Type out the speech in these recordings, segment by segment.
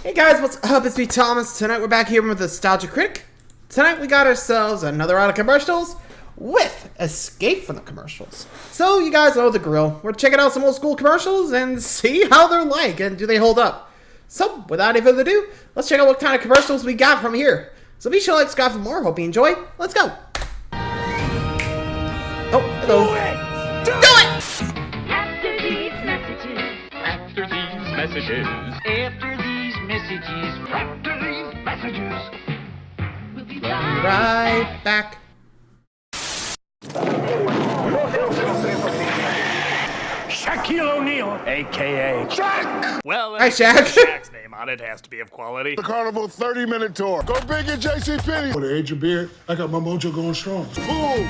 Hey guys, what's up? It's me, Thomas. Tonight we're back here with Nostalgia Critic. Tonight we got ourselves another round of commercials with Escape from the commercials. So you guys know the grill. We're checking out some old school commercials and see how they're like and do they hold up. So without any further ado, let's check out what kind of commercials we got from here. So be sure to like, subscribe for more. Hope you enjoy. Let's go. Oh, hello. Do it! After these messages. After these messages. After these messages. After these messages. We'll be Right back. Shaquille O'Neal, a.k.a. Shaq! Well, Hi, Shaq. Shaq's name on it has to be of quality. The Carnival 30-minute tour. Go big at JCPenney. For the age of beer, I got my mojo going strong. Boom.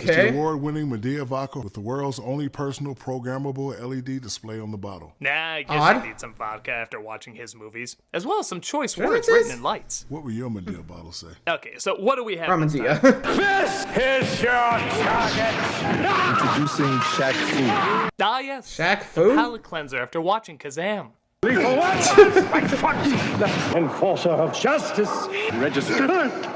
It's the Okay. award-winning Medea vodka with the world's only personal programmable LED display on the bottle. Nah, I guess Odd. you need some vodka after watching his movies, as well as some choice Sure words it is. written in lights. What will your Medea bottle say? Okay, so what do we have From this Medea. time? This is your target. Introducing Shaq Fu. Ah, yes. Shaq Fu? Palate cleanser after watching Kazam. Enforcer of justice. Register.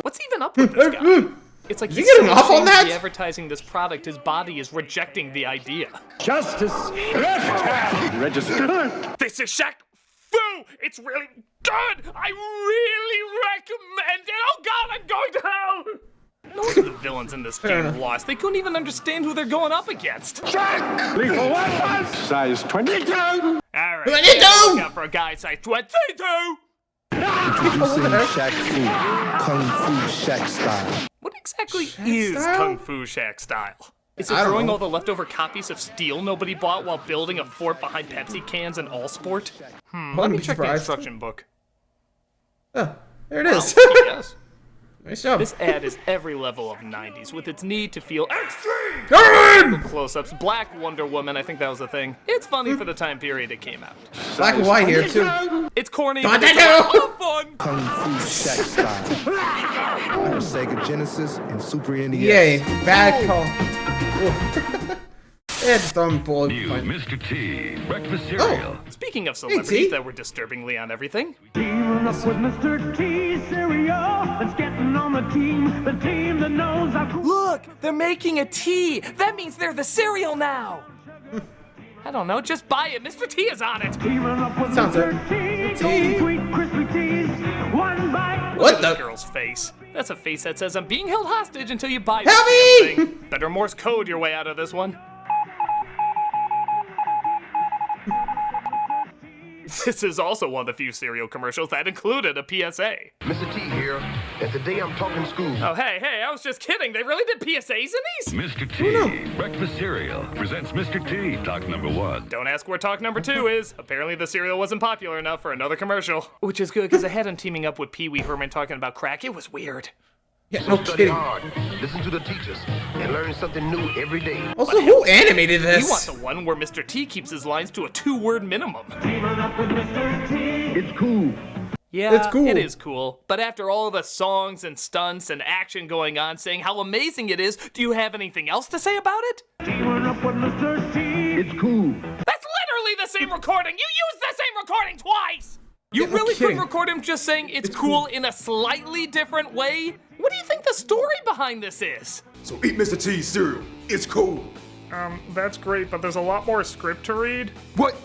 What's even up with this guy? It's like Is he he's getting so off on ashamed to that? be advertising this product, his body is rejecting the idea. Justice. Left hand. Register. This is Shaq Fu! It's really good! I really recommend it! Oh god, I'm going to hell! No wonder the villains in this game lost. They couldn't even understand who they're going up against. Shaq. Lethal weapons. Size 22. Alright, 22! look out for a guy size 22! Introducing Shaq Fu. Kung Fu Shaq style. What exactly Shaq is style? Kung Fu Shaq style? Is it I don't throwing know. all the leftover copies of steel nobody bought while building a fort behind Pepsi cans in Allsport? Let Wouldn't me be check the surprised. instruction book. Oh, there it is. Yes. Nice job. This ad is every level of 90s, with its need to feel extreme! Turn! Close-ups, Black Wonder Woman, I think that was the thing. It's funny for the time period it came out. Black and white here too. It's corny, Don't but it's do! a lot of fun! Kung Fu Shaq style. For Sega Genesis and Super NES. Yay, bad call. It's thumb full. New Mr. T breakfast cereal. Speaking of T. celebrities that were disturbingly on everything, Teaming up with Mr. T cereal. It's getting on the team that knows how to. look, they're making a tea. That means they're the cereal now. I don't know, just buy it. Mr. T is on it. Teaming up with Sounds Mr. it. T. T. Golden sweet crispy teas. One bite. What Look at this the? girl's face. That's a face that says I'm being held hostage until you buy Help this me! damn thing. Better Morse code your way out of this one. This is also one of the few cereal commercials that included a PSA. Mr. T here, and today I'm talking school. Oh, hey, I was just kidding. They really did PSAs in these? Mr. T breakfast cereal presents Mr. T talk number 1. Don't ask where talk number 2 is. Apparently the cereal wasn't popular enough for another commercial. Which is good, because I had him teaming up with Pee Wee Herman talking about crack. It was weird. Yeah, no Study kidding. hard, listen to the teachers, and learn something new every day. Also, who animated You want this? the one where Mr. T keeps his lines to a 2-word minimum. Teaming up with Mr. T. It's cool. Yeah, It's cool. it is cool. But after all the songs and stunts and action going on saying how amazing it is, do you have anything else to say about it? Teaming up with Mr. T. It's cool. That's literally the same recording! You used the same recording twice! You Yeah, no really kidding. couldn't record him just saying it's cool in a slightly different way? What do you think the story behind this is? So eat Mr. T's cereal. It's cool. That's great, but there's a lot more script to read. What?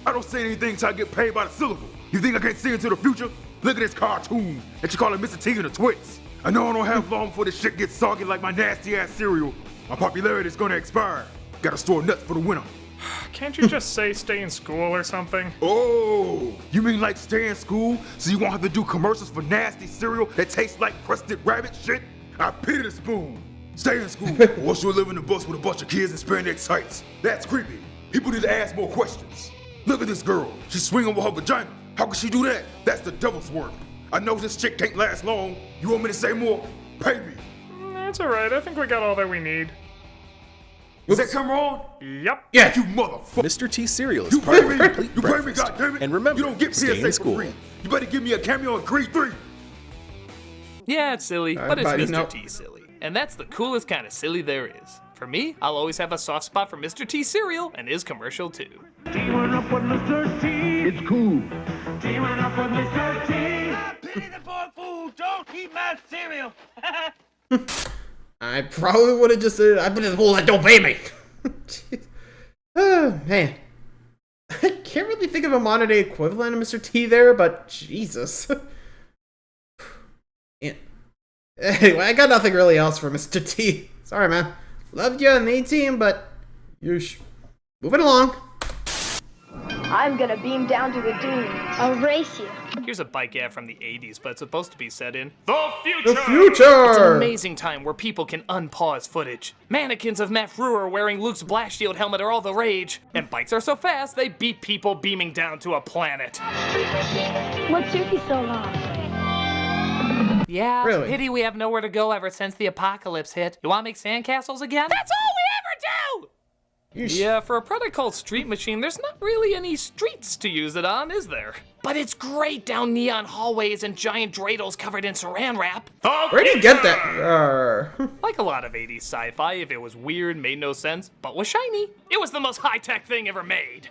I don't say anything till I get paid by the syllable. You think I can't see into the future? Look at this cartoon that you call it Mr. T and the Twits. I know I don't have long before this shit gets soggy like my nasty ass cereal. My popularity is gonna expire. Gotta store nuts for the winter. Can't you just say stay in school or something? Oh, you mean like stay in school so you won't have to do commercials for nasty cereal that tastes like crusted rabbit shit? I pity the spoon. Stay in school, or else you'll live in a bus with a bunch of kids in spandex tights. That's creepy. People need to ask more questions. Look at this girl. She's swinging with her vagina. How could she do that? That's the devil's work. I know this chick can't last long. You want me to say more? Pay me. That's alright, I think we got all that we need. Is that camera on? Yep. Yeah. You motherfucker. Mr. T cereal is You part pay of me. a complete You pay me, breakfast. goddammit. And remember, you don't get stay PSA in for school. free. You better give me a cameo in Creed 3. Yeah, it's silly, but it's buddy, Mr. no. T silly. And that's the coolest kind of silly there is. For me, I'll always have a soft spot for Mr. T cereal and his commercial too. Teaming up with Mr. T. It's cool. teaming up with Mr. T. Pity the poor fool. Don't eat my cereal. I probably would have just said, I've been in the fool that don't pay me. Oh, man. I can't really think of a modern day equivalent of Mr. T there, but Jesus. Yeah. Anyway, I got nothing really else for Mr. T. Sorry, man. Loved you on the A-Team, but you're moving along. I'm gonna beam down to the dunes. I'll race you. Here's a bike ad from the 80s, but it's supposed to be set in the future! The future! It's an amazing time where people can unpause footage. Mannequins of Matt Frewer wearing Luke's blast shield helmet are all the rage. And bikes are so fast, they beat people beaming down to a planet. What took you so long? Yeah, Really? pity we have nowhere to go ever since the apocalypse hit. You wanna make sandcastles again? That's all we ever do! Yeah, for a product called Street Machine, there's not really any streets to use it on, is there? But it's great down neon hallways and giant dreidels covered in saran wrap. Where do you get that? Like a lot of 80s sci-fi, if it was weird, made no sense, but was shiny, it was the most high-tech thing ever made.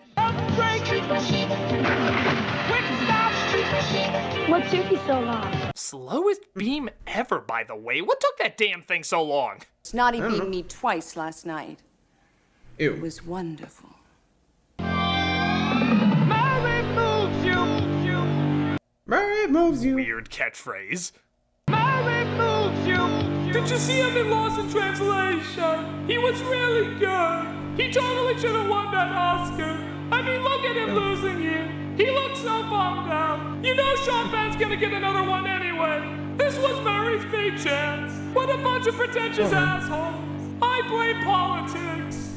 What took you so long? Slowest beam ever, by the way. What took that damn thing so long? Snotty beamed me twice last night. Ew. It was wonderful. Mary moves you. Mary moves you. Weird catchphrase. Mary moves you. Did you see him in Lost in Translation? He was really good. He totally should have won that Oscar. I mean, look at him losing here. He looks so bummed out. You know Sean Penn's gonna get another one anyway. This was Murray's big chance. What a bunch of pretentious assholes. I blame politics.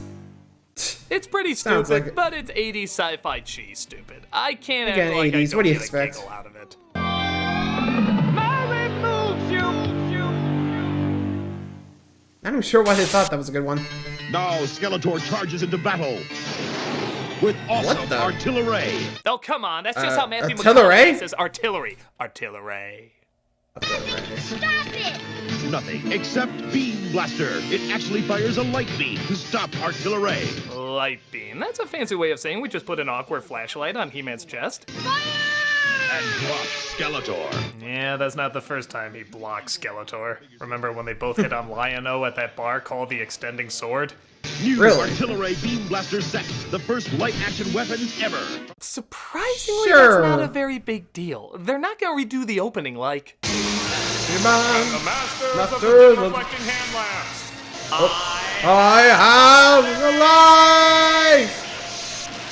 It's pretty Sounds stupid, like it. but it's 80s sci-fi cheese stupid. I can't Again, act like 80s, I don't what do you get expect? a giggle out of it. Mary moves you. I'm not sure why they thought that was a good one. Now Skeletor charges into battle with awesome the? artillery. Oh, come on. That's just how Matthew artillery? McConaughey says artillery. Artillery. Stop it! Nothing except Beam Blaster. It actually fires a light beam to stop artillery. Light beam. That's a fancy way of saying we just put an awkward flashlight on He-Man's chest. And blocks Skeletor. Yeah, that's not the first time he blocked Skeletor. Remember when they both hit on Lion-O at that bar called the Extending Sword? New Really? artillery Beam Blaster set. The first light action weapon ever. Surprisingly, Sure. that's not a very big deal. They're not gonna redo the opening like... The masters of the Masters of- reflecting hand lamps. I have the light!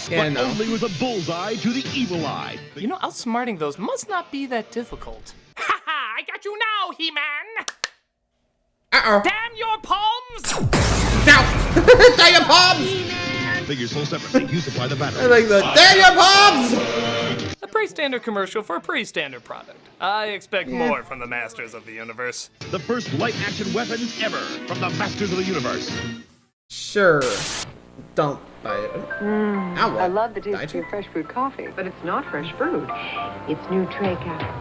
Yeah, But no. only with a bullseye to the evil eye. You know, outsmarting those must not be that difficult. Ha ha! I got you now, He-Man! Uh-oh. Damn your palms! Now! Damn your palms! Figures sold separately. You supply the battery. I like the damn your palms! A pretty standard commercial for a pretty standard product. I expect more from the Masters of the Universe. The first light action weapon ever from the Masters of the Universe. Sure. Don't buy it. Now what? I love the taste Died of your you? fresh brewed coffee, but it's not fresh brewed. It's new tray cap.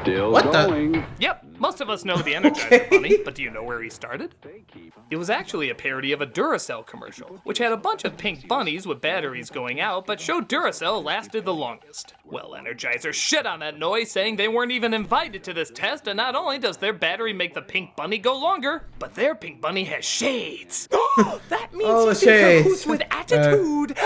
Still What the? going. Yep, most of us know the Energizer Bunny, but do you know where he started? It was actually a parody of a Duracell commercial, which had a bunch of pink bunnies with batteries going out, but showed Duracell lasted the longest. Well, Energizer shit on that noise, saying they weren't even invited to this test, and not only does their battery make the pink bunny go longer, but their pink bunny has shades. That means Oh, he's the in shades. cahoots with attitude.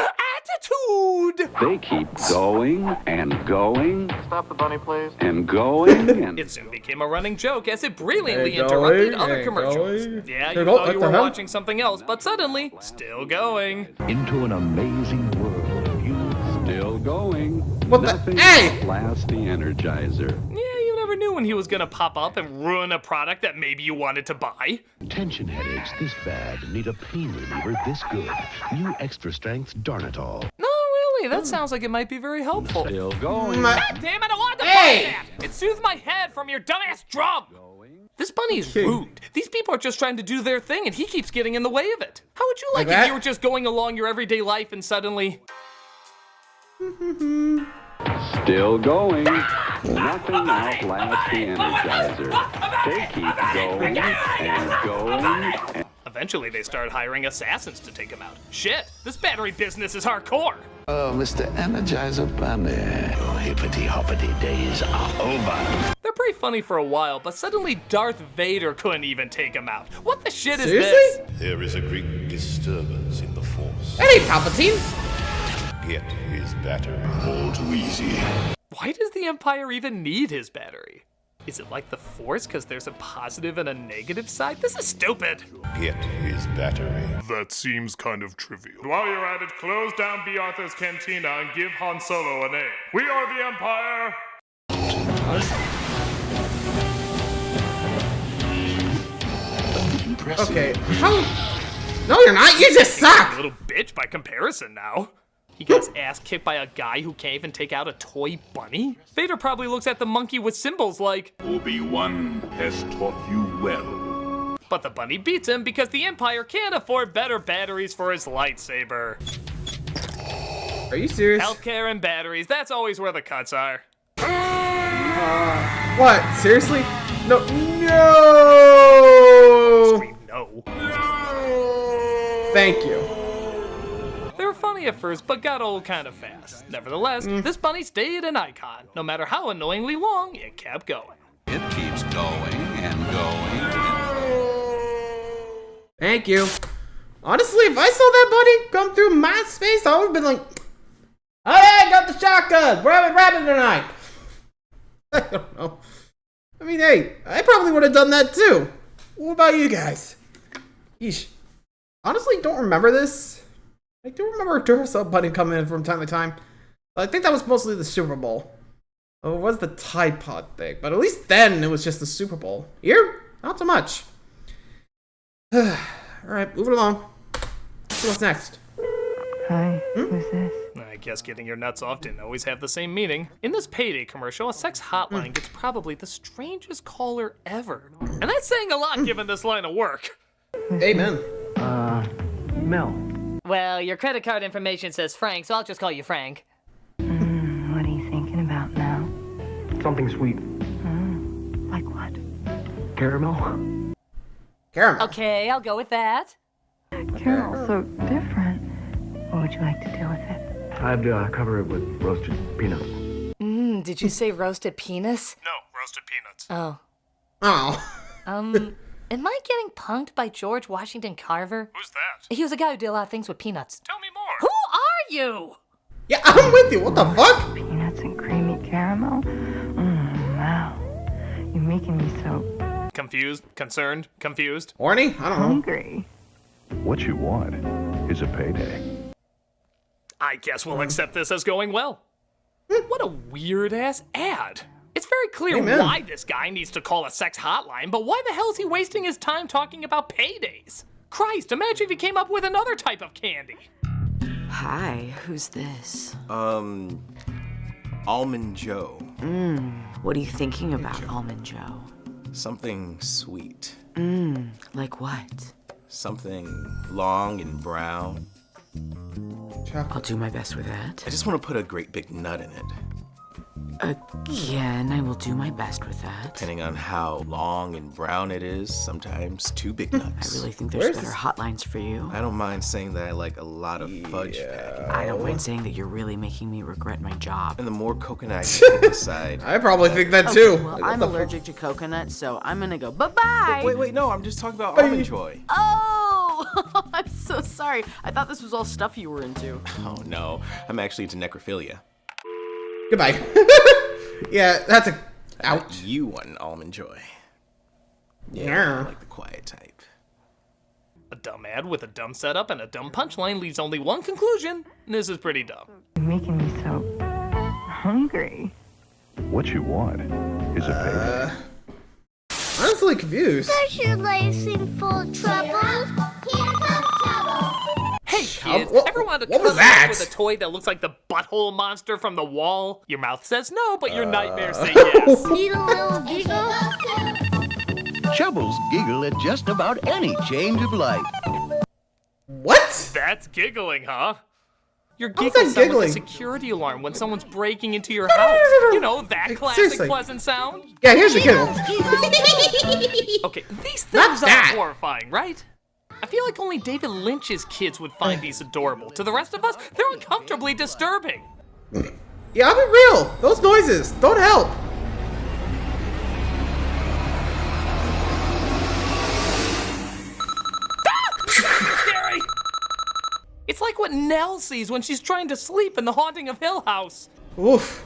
Attitude! They keep going and going Stop the bunny, please. and going and It soon became a running joke as it brilliantly Hey, interrupted going, other hey, commercials. going. Yeah, Hey, you what thought you the were hell? watching something else, but suddenly, still going. into an amazing world. You still going. What the- Nothing Hey! outlasts the Energizer. Yeah, you never knew when he was gonna pop up and ruin a product that maybe you wanted to buy. Tension headaches this bad need a pain reliever this good. New extra strength Darnatol. No, really, that sounds like it might be very helpful. Still going. God damn it, I wanted to Hey! buy that! It soothed my head from your dumbass drum! This bunny is rude. These people are just trying to do their thing and he keeps getting in the way of it. How would you like Like if that? you were just going along your everyday life and suddenly... Still going. Nothing outlasts the Energizer. They keep going and going and Eventually they start hiring assassins to take him out. Shit, this battery business is hardcore. Oh, Mr. Energizer Bunny. hippity-hoppity days are over. They're pretty funny for a while, but suddenly Darth Vader couldn't even take him out. What the shit is Seriously? this? There is a great disturbance in the Force. Hey, Palpatine! Get his battery. All too easy. Why does the Empire even need his battery? Is it like the Force because there's a positive and a negative side? This is stupid. Get his battery. That seems kind of trivial. While you're at it, close down B. Arthur's Cantina and give Han Solo a name. We are the Empire! Okay, how? No, you're not. You just suck. A little bitch by comparison now. He got his ass kicked by a guy who can't even take out a toy bunny? Vader probably looks at the monkey with symbols like, Obi-Wan has taught you well. but the bunny beats him because the Empire can't afford better batteries for his lightsaber. Are you serious? Healthcare and batteries, that's always where the cuts are. What? Seriously? No. No. Scream no. Thank you. They were funny at first, but got old kind of fast. Nevertheless, this bunny stayed an icon. No matter how annoyingly long, it kept going. It keeps going and going. Thank you. Honestly, if I saw that bunny come through my space, I would have been like, "Hey, I got the shotgun. We're having rabbit tonight." I don't know. I mean, hey, I probably would have done that too. What about you guys? Yeesh. Honestly, don't remember this. I do remember a Duracell bunny coming in from time to time. I think that was mostly the Super Bowl. Oh, it was the Tide Pod thing, but at least then it was just the Super Bowl. Here, not so much. Alright, moving along. Let's see what's next. Hi, who's this? I guess getting your nuts off didn't always have the same meaning. In this Payday commercial, a sex hotline gets probably the strangest caller ever. And that's saying a lot given this line of work. Amen. Mel. Well, your credit card information says Frank, so I'll just call you Frank. What are you thinking about now? Something sweet. Like what? Caramel? Caramel. Okay, I'll go with that. Carol's so different. What would you like to do with it? I'd cover it with roasted peanuts. Did you say roasted penis? No, roasted peanuts. Oh. Oh. Am I getting punked by George Washington Carver? Who's that? He was a guy who did a lot of things with peanuts. Tell me more. Who are you? Yeah, I'm with you. What the fuck? Peanuts and creamy caramel? Wow. You're making me so Confused, concerned, confused. Horny? I don't know. hungry. What you want is a payday. I guess we'll accept this as going well. What a weird-ass ad. It's very clear Amen. why this guy needs to call a sex hotline, but why the hell is he wasting his time talking about paydays? Christ, imagine if he came up with another type of candy. Hi, who's this? Almond Joe. What are you thinking about, Almond Joe? Something sweet. Like what? Something long and brown. I'll do my best with that. I just want to put a great big nut in it. Again, I will do my best with that. Depending on how long and brown it is, sometimes 2 big nuts. I really think there's better hotlines for you. I don't mind saying that I like a lot of fudge packing. I don't mind saying that you're really making me regret my job. And the more coconut I can put inside. I probably think that too. Okay, well, I'm allergic to coconut, so I'm gonna go bye-bye. Wait, no, I'm just talking about Almond Joy. Oh, I'm so sorry. I thought this was all stuff you were into. Oh no, I'm actually into necrophilia. Goodbye. Yeah, that's a... Ouch. You want an Almond Joy. Yeah. I like the quiet type. A dumb ad with a dumb setup and a dumb punchline leaves only one conclusion. This is pretty dumb. You're making me so hungry. What you want is a payday. Honestly confused. Does your life seem full of trouble? Here comes trouble. Hey kids, ever wanted to what was cuddle up that? with a toy that looks like the butthole monster from The Wall? Your mouth says no, but your nightmares say yes. Need a little giggle? Chubbles giggle at just about any change of life. What? That's giggling, huh? Your How's giggles that sound like a giggling? security alarm when someone's breaking into your house. You know, that classic Seriously. pleasant sound? Yeah, here's the giggle. Okay, these Not things are that. horrifying, right? I feel like only David Lynch's kids would find these adorable. To the rest of us, they're uncomfortably disturbing. Yeah, I'll be real. Those noises don't help. Scary! It's like what Nell sees when she's trying to sleep in The Haunting of Hill House. Oof.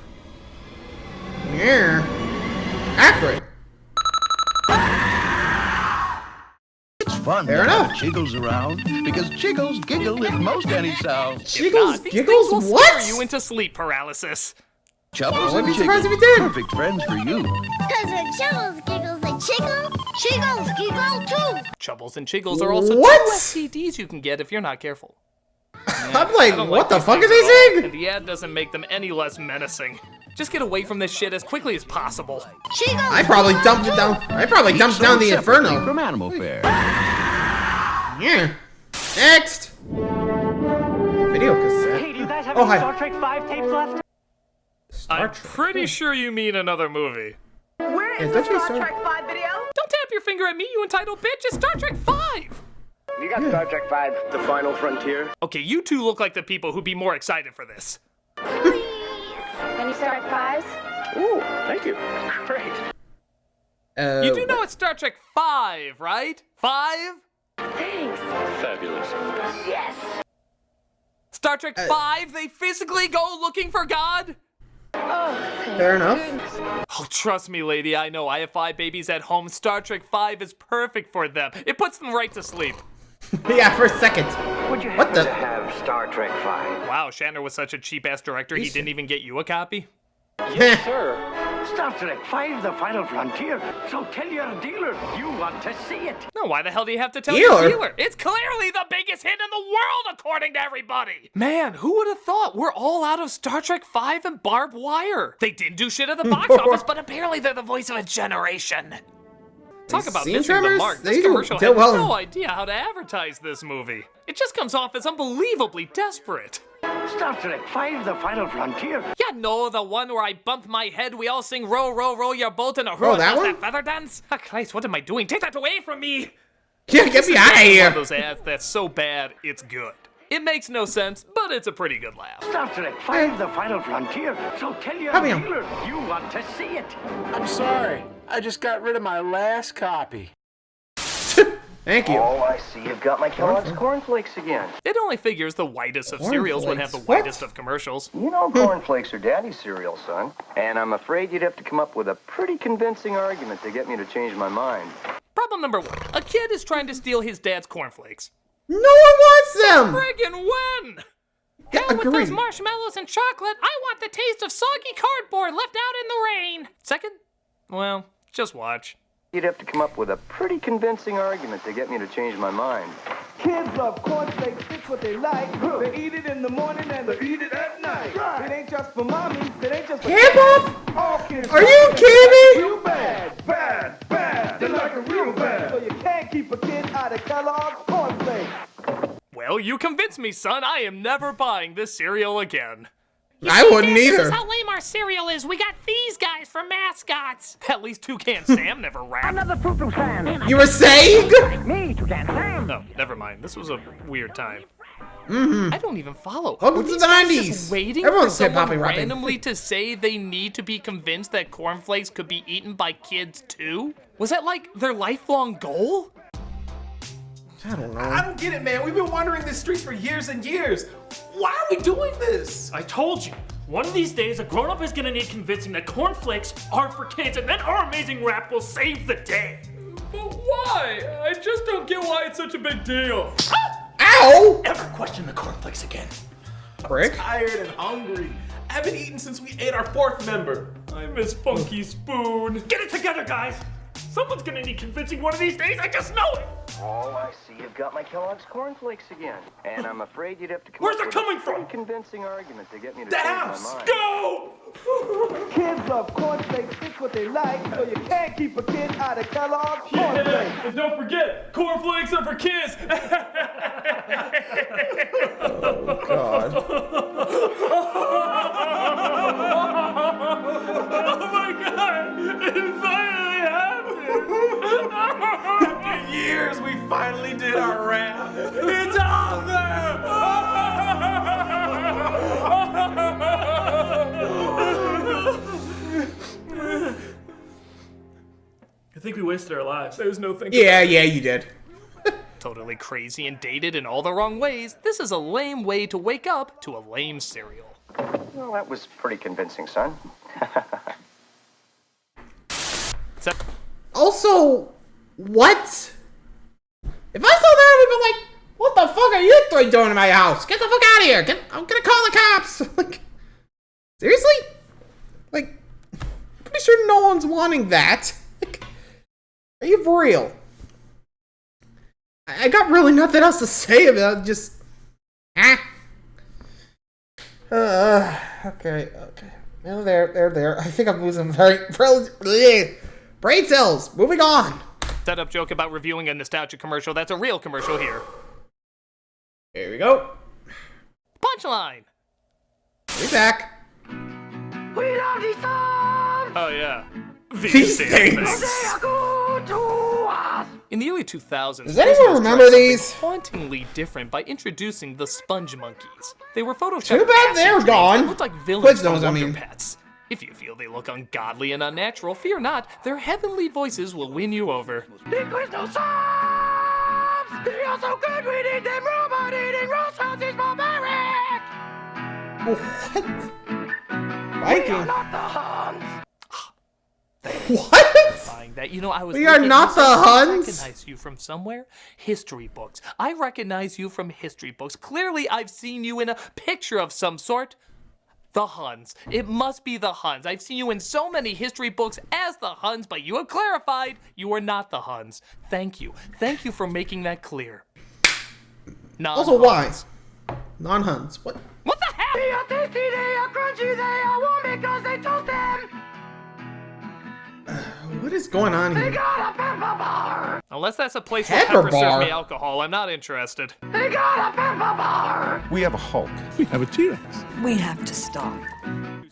Yeah. Accurate. It's fun Fair to enough. have Chiggles around because Chiggles giggle at most any sound. Chiggles These giggles? things will What? scare you into sleep paralysis. Chubbles I wouldn't and be surprised if Chiggles, he did. perfect friends for you. Cause when Chubbles giggles and Chiggle, Chiggles giggle too. Chubbles and Chiggles are also What? 2 STDs you can get if you're not careful. I'm like, I don't what the these fuck things are they at all, saying? And the ad doesn't make them any less menacing. Just get away from this shit as quickly as possible. Chiggles I probably dumped it down. I probably dumped down the inferno. From Animal Fair. Yeah. Next. Video cassette. Hey, do you guys have Oh, any hi. Star Trek 5 tapes left? I'm pretty sure you mean another movie. Where Yeah, is don't the you Star start- Trek 5 video? Don't tap your finger at me, you entitled bitch. It's Star Trek 5. You got Star Trek 5, The Final Frontier? Okay, you two look like the people who'd be more excited for this. Any Star Trek 5s? Ooh, thank you. Great. You do know it's Star Trek 5, right? 5? Thanks. Fabulous. Yes. Star Trek 5, they physically go looking for God? Oh, thank Fair enough. goodness. Oh, trust me, lady, I know. I have 5 babies at home. Star Trek 5 is perfect for them. It puts them right to sleep. Yeah, for a second. Would you What happen the? to have Star Trek 5? Wow, Shatner was such a cheap-ass director, he didn't even get you a copy? Yes, sir. Star Trek 5, The Final Frontier. So tell your dealer you want to see it. No, why the hell do you have to tell Dealer? your dealer? It's clearly the biggest hit in the world, according to everybody! Man, who would have thought we're all out of Star Trek 5 and Barbed Wire? They didn't do shit at the box office, but apparently they're the voice of a generation. Talk about Scene missing the tremors? mark. They This do commercial do had well. no idea how to advertise this movie. It just comes off as unbelievably desperate. Star Trek 5, The Final Frontier. Yeah, no, the one where I bump my head, we all sing row, row, row your boat in a Oh, row. that Does one? that feather dance? Ah, Christ, what am I doing? Take that away from me! Yeah, get me out of One here. of those ads that's so bad, it's good. It makes no sense, but it's a pretty good laugh. Star Trek 5, The Final Frontier. So tell your Come here. dealer you want to see it. I'm sorry. I just got rid of my last copy. Thank you. Oh, I see. You've got my Kellogg's cornflakes again. It only figures the whitest of cereals would have the Cornflakes? whitest of commercials. You know cornflakes are daddy's cereal, son. And I'm afraid you'd have to come up with a pretty convincing argument to get me to change my mind. Problem number 1. A kid is trying to steal his dad's cornflakes. No one wants them. Friggin' when? Yeah, Hell with those agreed. marshmallows and chocolate. I want the taste of soggy cardboard left out in the rain. Second? Well, just watch. You'd have to come up with a pretty convincing argument to get me to change my mind. Kids love cornflakes, it's what they like. They eat it in the morning and they eat it at night. It ain't just for mommy, it ain't just for Hip-hop? all kids. Are you kidding me? Real bad, bad, bad. They like it real bad. So you can't keep a kid out of Kellogg's cornflakes. Well, you convinced me, son. I am never buying this cereal again. I wouldn't This either. is how lame our cereal is. We got these guys for mascots. At least Toucan Sam never rapped. Another Tutu Sam. You were saying? Me, Toucan Sam. No, never mind. This was a weird time. Mm-hmm. I don't even follow. Welcome Were to these the guys 90s. just waiting Everyone's for someone hip-hopping, rapping. randomly to say they need to be convinced that cornflakes could be eaten by kids too? Was that like their lifelong goal? I don't know. I don't get it, man. We've been wandering the streets for years and years. Why are we doing this? I told you. One of these days, a grown-up is gonna need convincing that cornflakes are for kids, and then our amazing rap will save the day. But why? I just don't get why it's such a big deal. Ow! Never question the cornflakes again. Brick? Tired and hungry. I haven't eaten since we ate our 4th member. I miss Funky Spoon. Get it together, guys. Someone's gonna need convincing one of these days. I just know it. Oh, I see. You've got my Kellogg's cornflakes again. And I'm afraid you'd have to come Where's up it with coming a from? pretty convincing argument to get me to The change house. my mind. Go! Kids love cornflakes, it's what they like. So you can't keep a kid out of Kellogg's cornflakes. And don't forget, cornflakes are for kids. God. Oh my god! It finally happened! After years, we finally did our rap. It's over! think we wasted our lives. There's no thinking. Yeah, you did. Totally crazy and dated in all the wrong ways. This is a lame way to wake up to a lame cereal. Well, that was pretty convincing, son. Also, what? If I saw that, I would be like, what the fuck are you three doing in my house? Get the fuck out of here. I'm gonna call the cops. Like, seriously? Like, I'm pretty sure no one's wanting that. Like, are you for real? I got really nothing else to say about it. Just, okay. No, there. I think I'm losing brain cells. Moving on. Setup joke about reviewing a nostalgia commercial. That's a real commercial here. Here we go. Punchline. We're back. We love these songs. Oh yeah. These things. They are good to us. In the early 2000s, does anyone remember these? Hauntingly different by introducing the Spongemonkeys. They were photoshopped. Too bad they're gone. Looked like villains from Quiznos, Wonder Pets. If you feel they look ungodly and unnatural, fear not. Their heavenly voices will win you over. The Quiznos songs. They are so good we need them robot-eating roast houses barbaric. What? We are not the Huns. What? That. You know, I was. We are not the Huns. I recognize you from somewhere. History books. I recognize you from history books. Clearly, I've seen you in a picture of some sort. The Huns. It must be the Huns. I've seen you in so many history books as the Huns, but you have clarified you are not the Huns. Thank you. Thank you for making that clear. Also, why? Non-Huns. What? What the hell? They are tasty, they are crunchy, they are warm because they toast them. What is going on They here? got a pepper bar. Unless that's a place where Pepper Pepper bar? serves me alcohol, I'm not interested. They got a pepper bar. We have a Hulk. We have a T-Rex. We have to stop.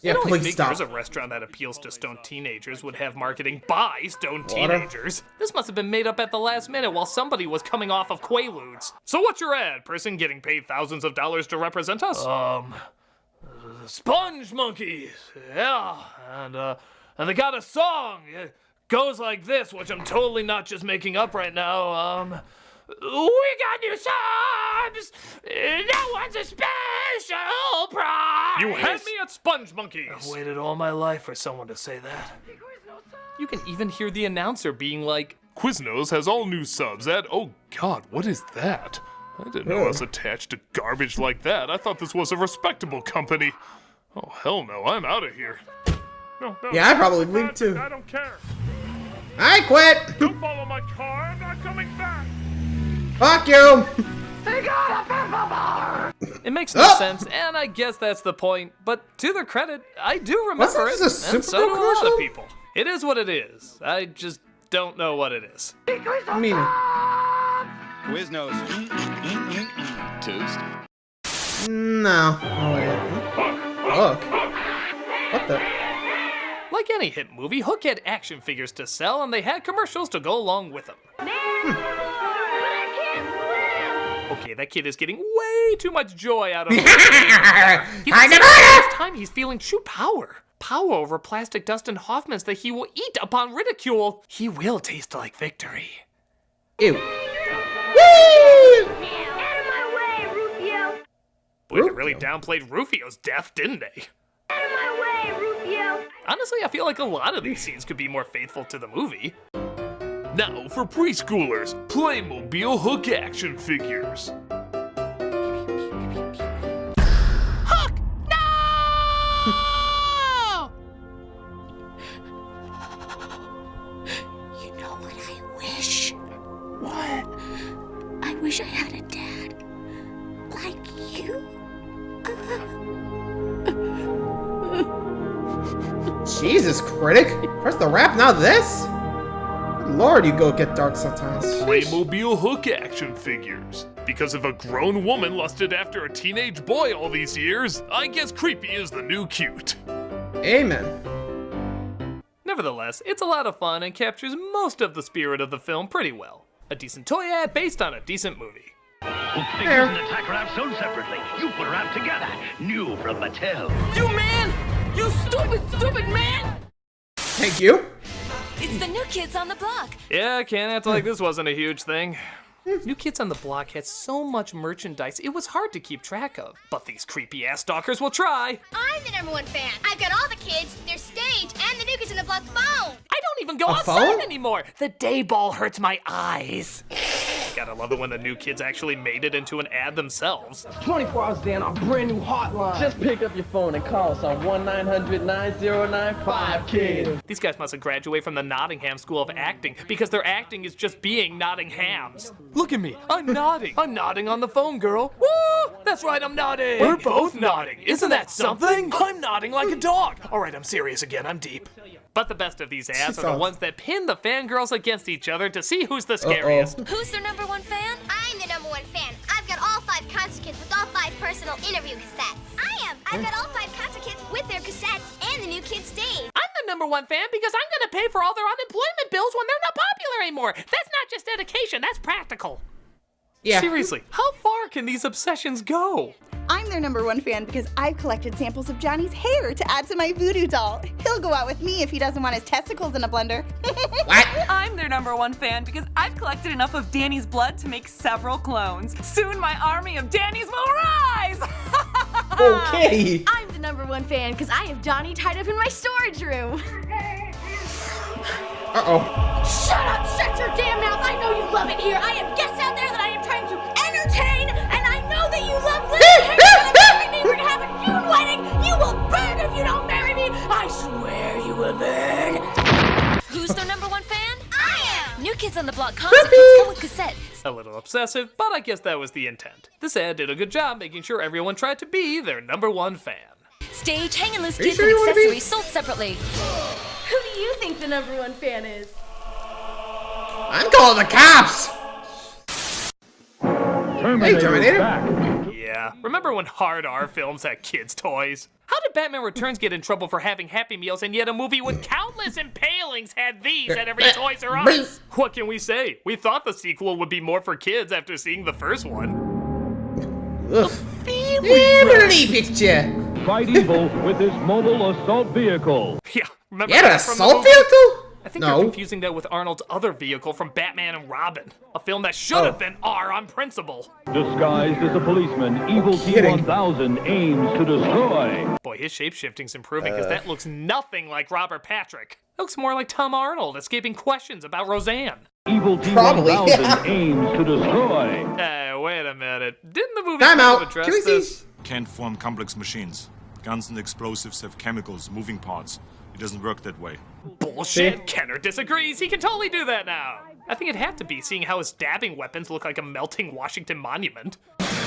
Yeah, I please think stop. there's a restaurant that appeals to stoned teenagers would have marketing by stoned teenagers. This must have been made up at the last minute while somebody was coming off of Quaaludes. So what's your ad? Person getting paid thousands of dollars to represent us? Spongemonkeys. Yeah, and they got a song. It goes like this, which I'm totally not just making up right now. We got new subs! That one's a special prize! You had me at Spongemonkeys! I've waited all my life for someone to say that. You can even hear the announcer being like, Quiznos has all new subs at, oh god, what is that? I didn't know I was attached to garbage like that. I thought this was a respectable company. Oh, hell no, I'm out of here. No, Yeah, I probably leave too. I don't care. I quit. Don't follow my car, I'm not coming back. Fuck you. They got a pepper bar. It makes no sense, and I guess that's the point. But to their credit, I do remember it, Wasn't this a and Super so Bowl do a lot commercial? of people. It is what it is. I just don't know what it is. I mean, Quiznos. Toast. no. Oh, yeah. Look. What the? Like any hit movie, Hook had action figures to sell, and they had commercials to go along with them. Okay, that kid is getting way too much joy out of it. This time he's feeling true power. Power over plastic dust and Hoffmans that he will eat upon ridicule. He will taste like victory. Ew. Boy, they really downplayed Rufio's death, didn't they? Honestly, I feel like a lot of these scenes could be more faithful to the movie. Now for preschoolers, Playmobil Hook action figures. Hook! No! You know what I wish? What? I wish I had a dad like you. Jesus, Critic. First the rap, now this? Good Lord, you go get dark sometimes. Playmobil Hook action figures. Because if a grown woman lusted after a teenage boy all these years, I guess creepy is the new cute. Amen. Nevertheless, it's a lot of fun and captures most of the spirit of the film pretty well. A decent toy ad based on a decent movie. Hook figures and attack wrap sold separately. You put wrap together. New from Mattel. You man! You stupid man! Thank you. It's the New Kids on the Block. Yeah, can't act like this wasn't a huge thing. New Kids on the Block had so much merchandise, it was hard to keep track of. But these creepy-ass stalkers will try. I'm the #1 fan. I've got all the kids, their stage, and the New Kids on the Block phone. I don't even go outside anymore. The day ball hurts my eyes. Gotta love it when the New Kids actually made it into an ad themselves. 24 hours a day on our brand new hotline. Just pick up your phone and call us on 1-900-9095-KIDS. These guys must have graduated from the Nottingham School of Acting because their acting is just being Nottinghams. Look at me, I'm nodding. I'm nodding on the phone, girl. Woo! That's right, I'm nodding. We're both nodding. Isn't that something? I'm nodding like a dog. All right, I'm serious again, I'm deep. But the best of these ads are the ones that pin the fangirls against each other to see who's the scariest. Who's their #1 fan? I'm the #1 fan. I've got all 5 concert kits with all 5 personal interview cassettes. I've got all 5 concert kits with their cassettes and the New Kids stage. I'm the #1 fan because I'm gonna pay for all their unemployment bills when they're not popular anymore. That's not just dedication, that's practical. Yeah. Seriously, how far can these obsessions go? I'm their #1 fan because I've collected samples of Johnny's hair to add to my voodoo doll. He'll go out with me if he doesn't want his testicles in a blender. What? I'm their #1 fan because I've collected enough of Danny's blood to make several clones. Soon my army of Danny's will rise! Okay. I'm the #1 fan because I have Johnny tied up in my storage room. Uh-oh. Shut up! Shut your damn mouth! I know you love it here. I have guests out there that I am trying to entertain, and I know that you love listening. You're gonna marry me. We're gonna have a June wedding. You will burn if you don't marry me. I swear you will burn. Who's their #1 fan? I am. New Kids on the Block concert kits come with cassettes. A little obsessive, but I guess that was the intent. This ad did a good job making sure everyone tried to be their #1 fan. Stage, hang and loose Are you kits sure and you wanna be- accessories sold separately. Who do you think the #1 fan is? I'm calling the cops. Hey, Terminator. Yeah, remember when hard R films had kids' toys? How did Batman Returns get in trouble for having Happy Meals and yet a movie with countless impalings had these at every Toys R Us? What can we say? We thought the sequel would be more for kids after seeing the first one. Ugh. Family picture. Fight evil with this mobile assault vehicle. Yeah, remember Yeah, an that from the assault movie? vehicle? I think No. you're confusing that with Arnold's other vehicle from Batman and Robin, a film that should have been R on principle. Disguised as a policeman, Evil T-1000 aims to destroy. Boy, his shape-shifting's improving because that looks nothing like Robert Patrick. It looks more like Tom Arnold escaping questions about Roseanne. Evil T-1000 aims to destroy. Wait a minute. Didn't the movie Time kind of out. address Can we see- this? Can't form complex machines. Guns and explosives have chemicals, moving parts. It doesn't work that way. Bullshit. Kenner disagrees. He can totally do that now. I think it'd have to be, seeing how his stabbing weapons look like a melting Washington Monument.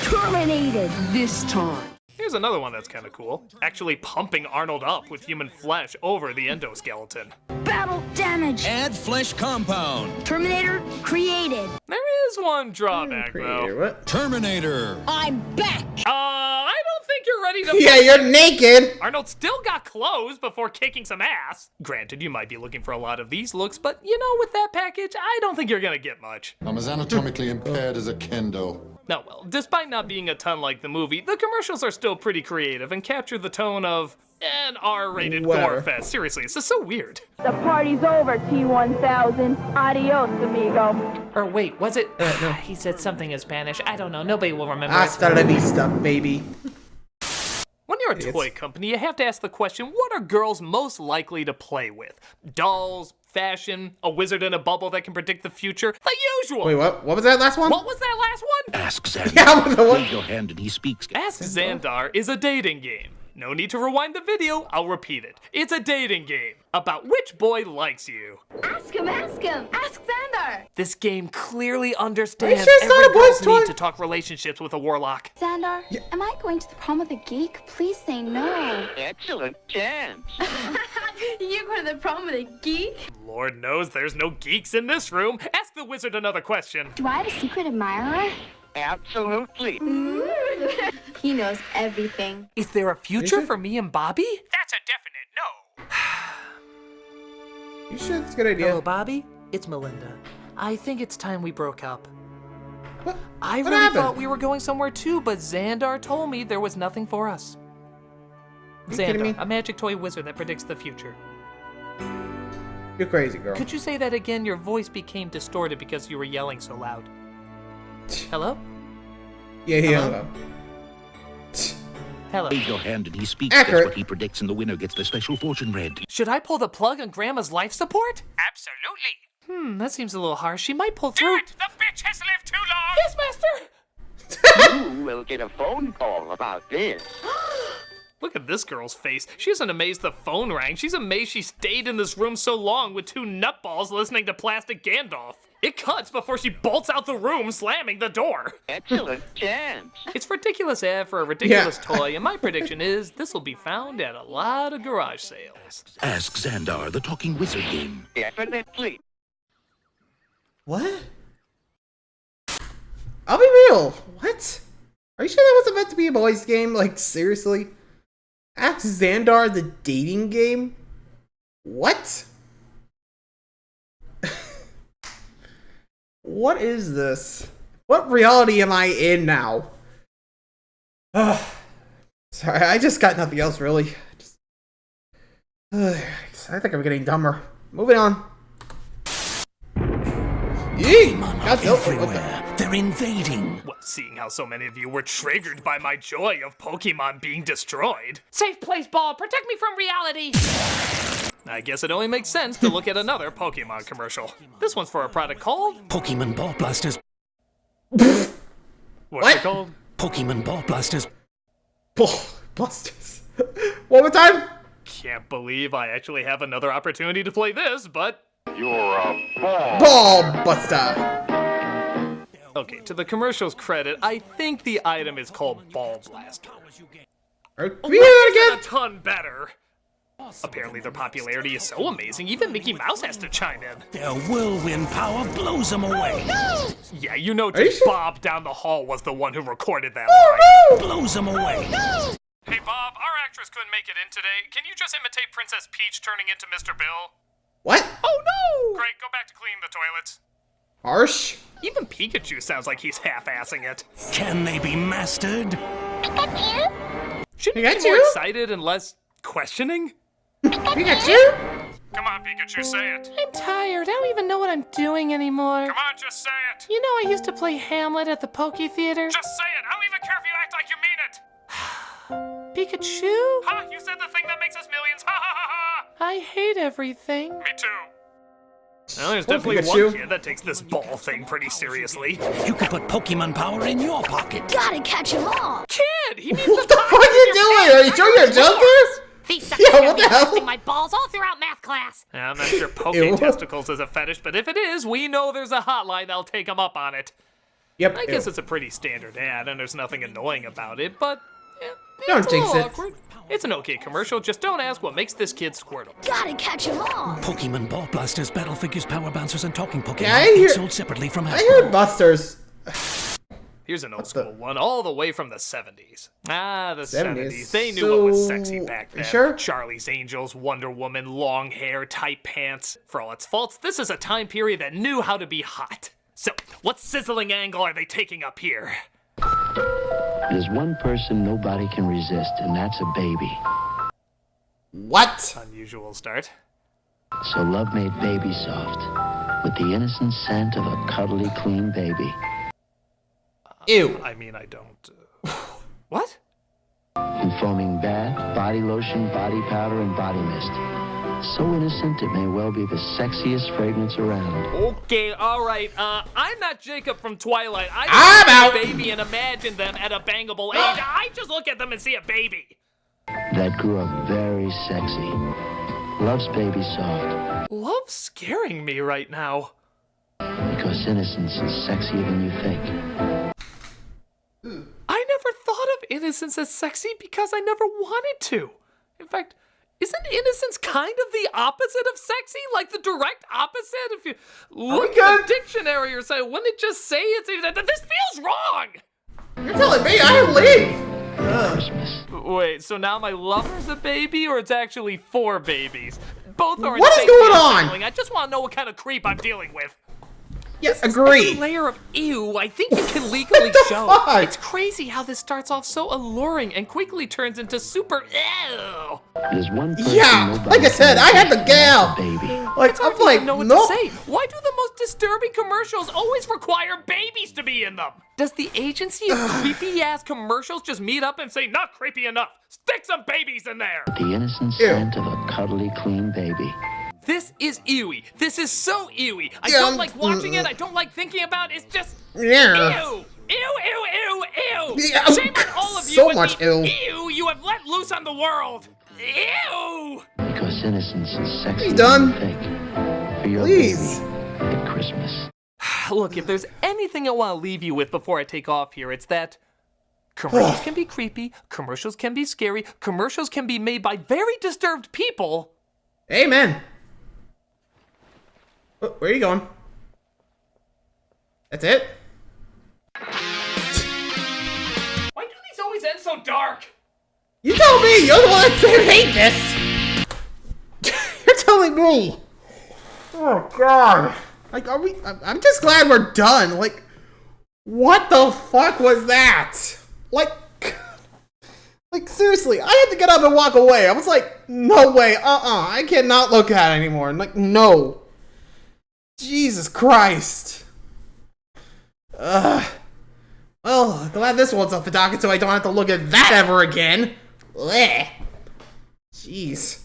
Terminated this time. Here's another one that's kind of cool. Actually pumping Arnold up with human flesh over the endoskeleton. Battle damage. Add flesh compound. Terminator created. There is one drawback, though. What? Terminator. I'm back. I don't think you're ready to Yeah, you're naked. Arnold still got clothes before kicking some ass. Granted, you might be looking for a lot of these looks, but you know, with that package, I don't think you're gonna get much. I'm as anatomically impaired as a kendo. No, well, despite not being a ton like the movie, the commercials are still pretty creative and capture the tone of an R-rated gore fest. Seriously, this is so weird. The party's over, T-1000. Adios, amigo. Or wait, was it? No. He said something in Spanish. I don't know. Nobody will remember. Hasta la vista, baby. When you're a toy company, you have to ask the question, what are girls most likely to play with? Dolls, fashion, a wizard in a bubble that can predict the future? The usual! Wait, what? What was that last one? What was that last one? Ask Zandar. Yeah, Raise your hand and he speaks. Ask Zandar is a dating game. No need to rewind the video, I'll repeat it. It's a dating game about which boy likes you. Ask him, ask him. Ask Zandar. This game clearly understands sure it's not every a boy's girl's need toy? to talk relationships with a warlock. Xandar, am I going to the prom with a geek? Please say no. Excellent chance. You're going to the prom with a geek? Lord knows there's no geeks in this room. Ask the wizard another question. Do I have a secret admirer? Absolutely. He knows everything. Is there a future for me and Bobby? That's a definite no. You sure that's a good idea? Hello, Bobby. It's Melinda. I think it's time we broke up. What? I What really happened? thought we were going somewhere too, but Zandar told me there was nothing for us. You kidding me? Zandar, a magic toy wizard that predicts the future. You're crazy, girl. Could you say that again? Your voice became distorted because you were yelling so loud. Hello? Yeah, Hello? Hello. Raise your hand and he speaks. Accurate. That's what he predicts, and the winner gets the special fortune read. Should I pull the plug on Grandma's life support? Absolutely. That seems a little harsh. She might pull through. Dude, the bitch has lived too long. Yes, master. You will get a phone call about this. Look at this girl's face. She isn't amazed the phone rang. She's amazed she stayed in this room so long with two nutballs listening to Plastic Gandalf. It cuts before she bolts out the room, slamming the door. Excellent chance. It's ridiculous ad for a ridiculous toy, and my prediction is this will be found at a lot of garage sales. Ask Zandar, the talking wizard game. Definitely. What? I'll be real. What? Are you sure that wasn't meant to be a boys' game? Like, seriously? Ask Zandar the dating game? What? What is this? What reality am I in now? Sorry, I just got nothing else, really. I think I'm getting dumber. Moving on. Yee! Everywhere. They're invading. Well, seeing how so many of you were triggered by my joy of Pokemon being destroyed. Safe place, ball. Protect me from reality. I guess it only makes sense to look at another Pokemon commercial. This one's for a product called... Pokemon Ball Blasters. What's it called? Pokemon Ball Blasters. Ball Blasters. One more time. Can't believe I actually have another opportunity to play this, but... You're a Ball Buster. Okay, to the commercial's credit, I think the item is called Ball Blaster. A ton better. Apparently their popularity is so amazing, even Mickey Mouse has to chime in. Their whirlwind power blows them away. Yeah, you know just Bob down the hall was the one who recorded that line. Blows them away. Hey Bob, our actress couldn't make it in today. Can you just imitate Princess Peach turning into Mr. Bill? What? Oh no! Great, go back to cleaning the toilets. Harsh. Even Pikachu sounds like he's half-assing it. Can they be mastered? Shouldn't you be more excited and less questioning? Pikachu? Come on, Pikachu, say it. I'm tired. I don't even know what I'm doing anymore. Come on, just say it. You know I used to play Hamlet at the Poke Theater. Just say it. I don't even care if you act like you mean it. Pikachu? Ha! You said the thing that makes us millions. Ha ha ha ha! I hate everything. Me too. Well, there's definitely one kid that takes this ball thing pretty seriously. You could put Pokemon power in your pocket. Gotta catch 'em all. Kid! He means What the fuck are you doing? Are you sure you're joking? These suckers Yeah, are what be the hell? testing my balls all throughout math class. I'm not sure Poke Ew. Testicles is a fetish, but if it is, we know there's a hotline that'll take them up on it. Yep. I guess it's a pretty standard ad, and there's nothing annoying about it, but Don't it's a jinx little it. awkward. It's an okay commercial, just don't ask what makes this kid Squirtle. Gotta catch 'em all. Pokemon Ball Blasters, Battle Figures, Power Bouncers, and Talking Pokemon. Yeah, I hear- sold separately from I Hasbro. heard Busters. Here's an old school one, all the way from the 70s. Ah, the 70s. 70s. They knew what was So- sexy back then. Sure? Charlie's Angels, Wonder Woman, long hair, tight pants. For all its faults, this is a time period that knew how to be hot. So, what sizzling angle are they taking up here? There's one person nobody can resist, and that's a baby. What? Unusual start. So love made Baby Soft with the innocent scent of a cuddly, clean baby. Ew. I mean, I don't... What? Informing bath, body lotion, body powder, and body mist. So innocent it may well be the sexiest fragrance around. Okay, alright, I'm not Jacob from Twilight. I I'm out. see a baby and imagine them at a bangable age. I just look at them and see a baby. That grew up very sexy. Loves Baby Soft Love's scaring me right now. because innocence is sexier than you think. I never thought of innocence as sexy because I never wanted to. In fact, isn't innocence kind of the opposite of sexy? Like the direct opposite? If you look at the dictionary or say, wouldn't it just say it's... This feels wrong! You're telling me I leave. Wait, so now my lover's a baby, or it's actually 4 babies? Both are What is insanely going on? unsettling. I just want to know what kind of creep I'm dealing with. Yes, This agree. layer of ew, I think you can legally show. fuck? It's crazy how this starts off so alluring and quickly turns into super ew. There's one person Yeah, nobody like I said, can I had the resist, and gal. that's a baby. Like, It's hard I'm to like, even know what no. to say. Why do the most disturbing commercials always require babies to be in them? Does the agency of creepy-ass commercials just meet up and say, not creepy enough, stick some babies in there? The innocent scent of a cuddly, clean baby. This is ewy. This is so ewy. I Yeah, don't like watching it. I don't like thinking about it. It's just Yeah. ew. Ew, ew, ew, ew. Yeah, Shame on all of you so with much the ew. you have let loose on the world. Ew. Because innocence is sexy. He's done. For your Please. baby at Christmas. Look, if there's anything I want to leave you with before I take off here, it's that commercials can be creepy, commercials can be scary, commercials can be made by very disturbed people. Amen. Oh, where are you going? That's it? Why do these always end so dark? You tell me! You're the one that said hate this! You're telling me! Oh, God. Like, are we... I'm just glad we're done. Like, what the fuck was that? Like, seriously, I had to get up and walk away. I was like, no way, I cannot look at it anymore. I'm like, no. Jesus Christ. Well, glad this one's off the docket so I don't have to look at that ever again. Blech. Jeez.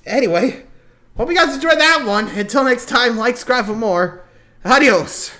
Anyway, hope you guys enjoyed that one. Until next time, like, subscribe for more. Adios.